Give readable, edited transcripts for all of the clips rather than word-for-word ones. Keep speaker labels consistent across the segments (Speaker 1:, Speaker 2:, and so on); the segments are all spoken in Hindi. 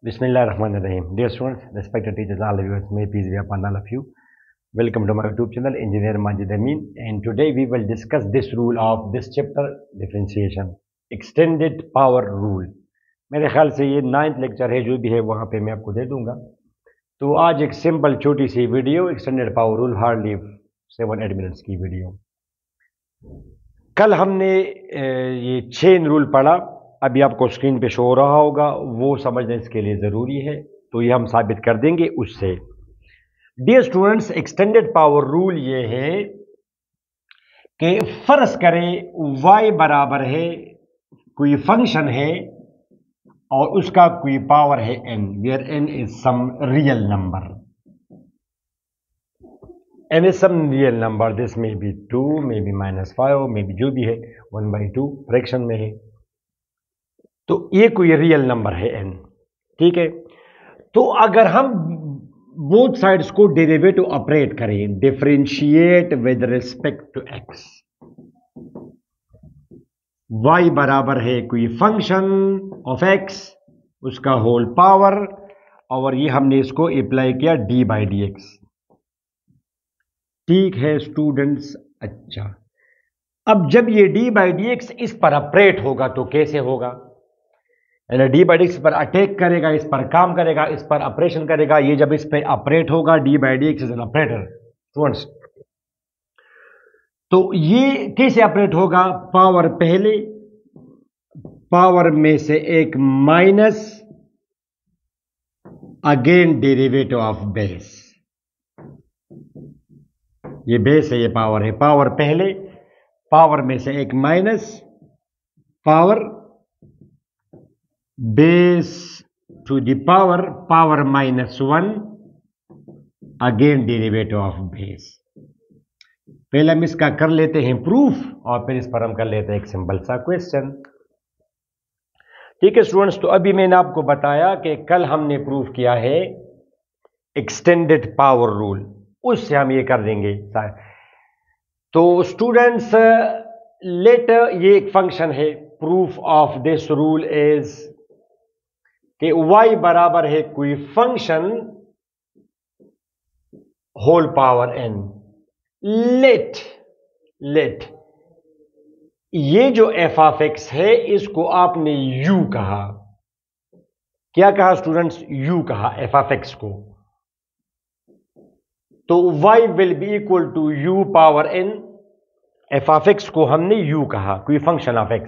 Speaker 1: Bismillahirrahmanirrahim. Dear students, respected teachers, all viewers, may peace be upon all of you. Welcome to my YouTube channel, Engineer Majid Amin. And today we will discuss this rule of this chapter, differentiation, extended power rule. मेरे ख्याल से ये 9th लेक्चर है, जो भी है वहाँ पे मैं आपको दे दूंगा. तो आज एक सिंपल छोटी सी video, extended power rule, hardly 7-8 minutes की वीडियो. कल हमने ये चेन रूल पढ़ा, अभी आपको स्क्रीन पे शो हो रहा होगा, वो समझना इसके लिए ज़रूरी है, तो ये हम साबित कर देंगे उससे. Dear students, extended power rule ये है कि फर्ज करें y बराबर है, कोई फंक्शन है और उसका कोई पावर है n, where n is some real number. n is some real number. This may be 2, maybe -5, maybe जो भी है 1/2 फ्रैक्शन में है. तो ये कोई रियल नंबर है n, ठीक है. तो अगर हम बोथ साइड्स को डेरिवेटिव ऑपरेट करें, differentiate with respect to x, y बराबर है कोई फंक्शन ऑफ x, उसका होल पावर, और ये हमने इसको अप्लाई किया d/dx. ठीक है स्टूडेंट्स. अच्छा, अब जब ये d/dx इस पर ऑपरेट होगा तो कैसे होगा? यानी d/dx पर अटैक करेगा, इस पर काम करेगा, इस पर ऑपरेशन करेगा. ये जब इस पर ऑपरेट होगा, d/dx is an operator students. तो ये कैसे ऑपरेट होगा? पावर पहले, पावर में से एक minus, again derivative of base. ये बेस है, ये पावर है. पावर पहले, पावर में से एक minus, power base to the power, power -1, again derivative of base. पहले हम इसका कर लेते हैं प्रूफ, और फिर इस पर हम कर लेते हैं एक सिंपल सा क्वेश्चन. ठीक है स्टूडेंट्स. तो अभी मैंने आपको बताया कि कल हमने प्रूफ किया है एक्सटेंडेड पावर रूल, उससे हम ये कर देंगे. तो स्टूडेंट्स, लेटर ये एक फंक्शन है. Proof of this rule is कि y बराबर है कोई function whole power n. Let ये जो f ऑफ x है, इसको आपने u कहा. क्या कहा स्टूडेंट्स? u कहा f ऑफ x को. तो y will be equal to u power n. f of x को हमने u कहा, कोई फंक्शन ऑफ x.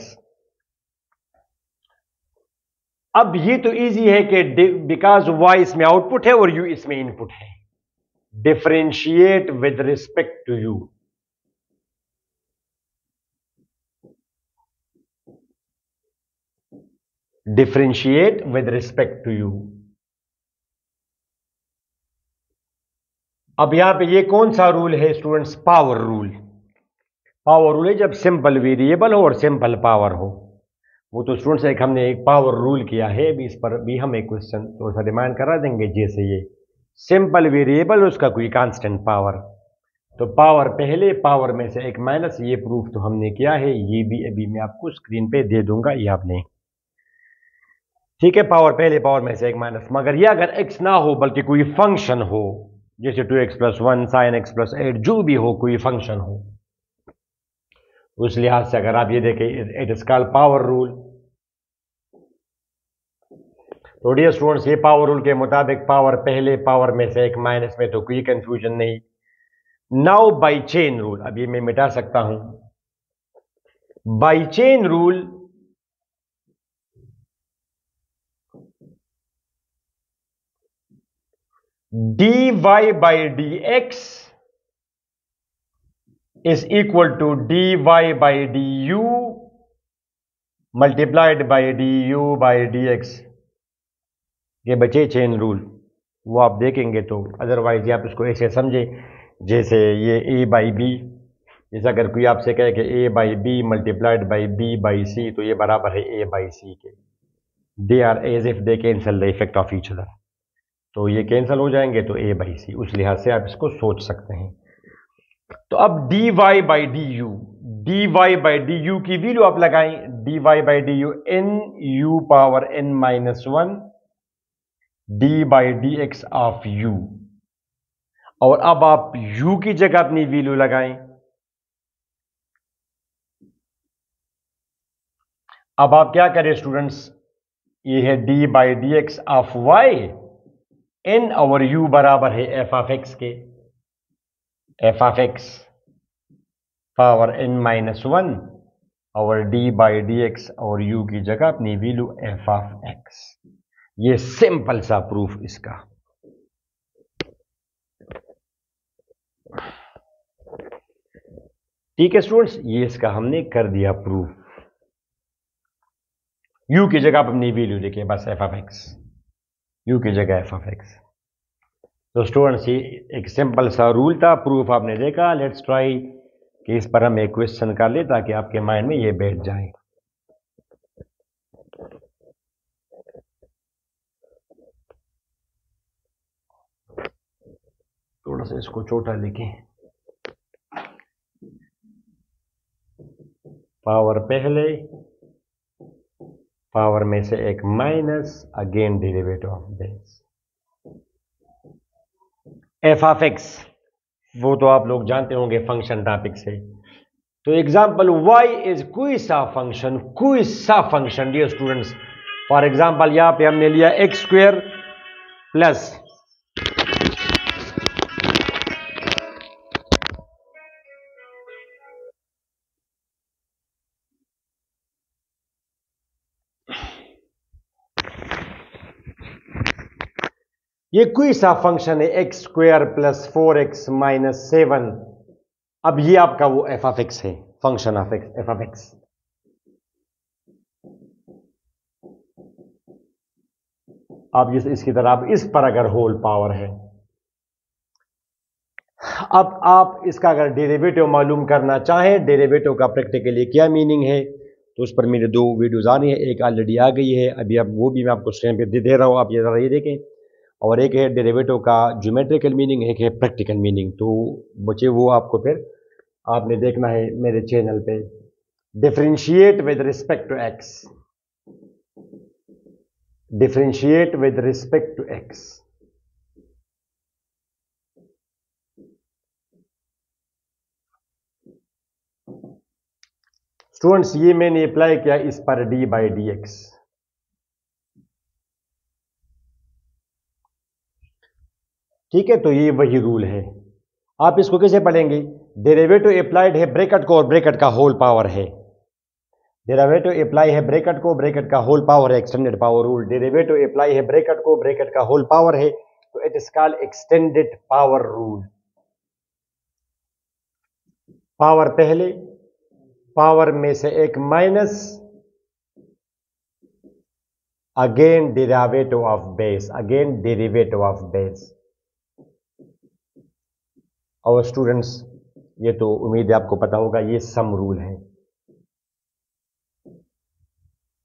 Speaker 1: अब ये तो इजी है कि बिकॉज y इसमें आउटपुट है और u इसमें इनपुट है. Differentiate with respect to u. Differentiate with respect to u. अब यहां पे ये कौन सा रूल है students? Power rule. Power rule है जब सिंपल वेरिएबल हो और सिंपल पावर हो. वो तो स्टूडेंट्स एक हमने एक पावर रूल किया है, भी इस पर भी हम एक क्वेश्चन तो सा रिमाइंड करा देंगे. जैसे ये सिंपल वेरिएबल, उसका कोई कांस्टेंट पावर, तो पावर पहले, पावर में से एक माइनस. ये प्रूफ तो हमने किया है, ये भी अभी मैं आपको स्क्रीन पे दे दूंगा, ये आपने. ठीक है, पावर पहले, पावर में से एक माइनस. मगर ये अगर x ना हो बल्कि कोई फंक्शन हो, जैसे 2x + 1 sin x + 8, जो भी हो, कोई फंक्शन हो, उस लिहाज से अगर आप ये देखें, it is called power rule. तो डियर स्टूडेंट्स, ये पावर रूल के मुताबिक पावर पहले, पावर में से एक माइनस में तो कोई कंफ्यूजन नहीं. नाउ बाय चेन रूल, अब ये मैं मिटा सकता हूं. By chain rule dy/dx is equal to dy/du multiplied by du/dx. ये बचे चेन रूल, वो आप देखेंगे तो. अदरवाइज आप इसको ऐसे समझे जैसे ये a/b. जैसे अगर कोई आपसे कहे कि a/b multiplied by b/c, तो ये बराबर है a/c के. They are as if they cancel the effect of each other, तो ये कैंसिल हो जाएंगे, तो a/c. उस लिहाज से आप इसको सोच सकते हैं. तो अब dy/du, dy/du की वैल्यू आप लगाएं. dy/du n u power n -1 D by D X of you. और अब आप u की जगह अपनी वैल्यू लगाएं। अब आप क्या करें स्टूडेंट्स, ये है D by D X of Y n और u बराबर है एफ ऑफ एक्स के, F of X power n minus one और डी बाई डी एक्स और u की जगह अपनी वैल्यू एफ ऑफ एक्स। ये सिंपल सा प्रूफ इसका। ठीक है स्टूडेंट्स, ये इसका हमने कर दिया प्रूफ। u की जगह आप अपनी वैल्यू देखिए, बस एफ ऑफ एक्स, u की जगह एफ ऑफ एक्स। तो स्टूडेंट्स ये एक सिंपल सा रूल था, प्रूफ आपने देखा। लेट्स ट्राई कि इस पर हम एक क्वेश्चन कर ले ताकि आपके माइंड में ये बैठ जाए। थोड़ा सा इसको छोटा लिखें। पावर पहले, पावर में से एक minus, again derivative of this F of x, वो तो आप लोग जानते होंगे फंक्शन टॉपिक से। तो एग्जांपल y इज कोई सा function dear students. For example यहां पे हमने लिया एक्स स्क्वायर प्लस ये कोई सा फंक्शन है x square plus 4x minus 7। अब ये आपका वो एफ ऑफ एक्स है, function of x, F of x. अब इसकी तरह आप इस पर अगर होल पावर है, अब आप इसका अगर डेरिवेटिव मालूम करना चाहें, डेरिवेटिव का प्रैक्टिकली क्या मीनिंग है, तो उस पर मेरे दो वीडियोस आ रही हैं। एक ऑलरेडी आ गई है, अभी अब वो भी मैं आपको स्क्रीन पे दे रहा हूं, आप ये जरा ये देखें। और एक है डेरिवेटिव का ज्योमेट्रिकल मीनिंग, एक है प्रैक्टिकल मीनिंग। तो बच्चे वो आपको फिर आपने देखना है मेरे चैनल पे। Differentiate with respect to X, differentiate with respect to X. Students ये मैंने अप्लाई किया इस पर डी बाई डी एक्स। ठीक है, तो ये वही रूल है। आप इसको कैसे पढ़ेंगे, डेरिवेटिव अप्लाइड है ब्रैकेट को और ब्रैकेट का होल पावर है। डेरिवेटिव अप्लाई है ब्रैकेट को, ब्रैकेट का होल पावर है, extended power rule. Derivative apply है ब्रैकेट को, ब्रैकेट का होल पावर है, तो it is called extended power rule. Power पहले, पावर में से एक minus, again derivative of base, again derivative of base. और स्टूडेंट्स ये तो उम्मीद है आपको पता होगा, ये सम रूल है।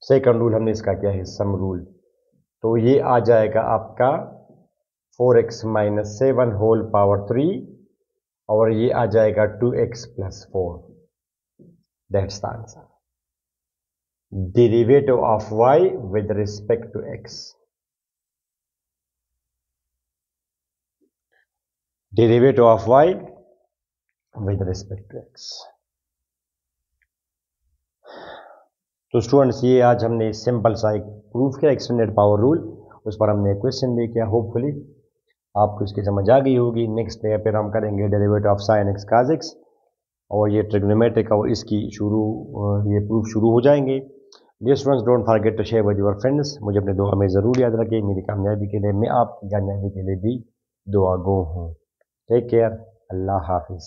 Speaker 1: सेकंड रूल हमने इसका क्या है, सम रूल। तो ये आ जाएगा आपका 4x माइनस 7 होल पावर 3 और ये आ जाएगा 2x plus 4। That's the answer. Derivative of y with respect to x, derivative of y with respect to x। तो स्टूडेंट्स ये आज हमने सिंपल सा एक प्रूफ किया, एक्सटेंडेड पावर रूल। उस पर हमने क्वेश्चन भी किया, होपफुली आपको इसकी समझ आ गई होगी। नेक्स्ट डे फिर हम करेंगे derivative of sine x cause x, और ये ट्रिग्नोमेट्रिक और इसकी ये प्रूफ शुरू हो जाएंगे। Dear students, don't forget to share with your friends. मुझे अपने दुआ में ज़रूर याद रखें, मेरी कामयाबी के लिए, मैं आपकी कामयाबी के लिए भी दुआ गो हूँ। टेक केयर, अल्लाह हाफिज़।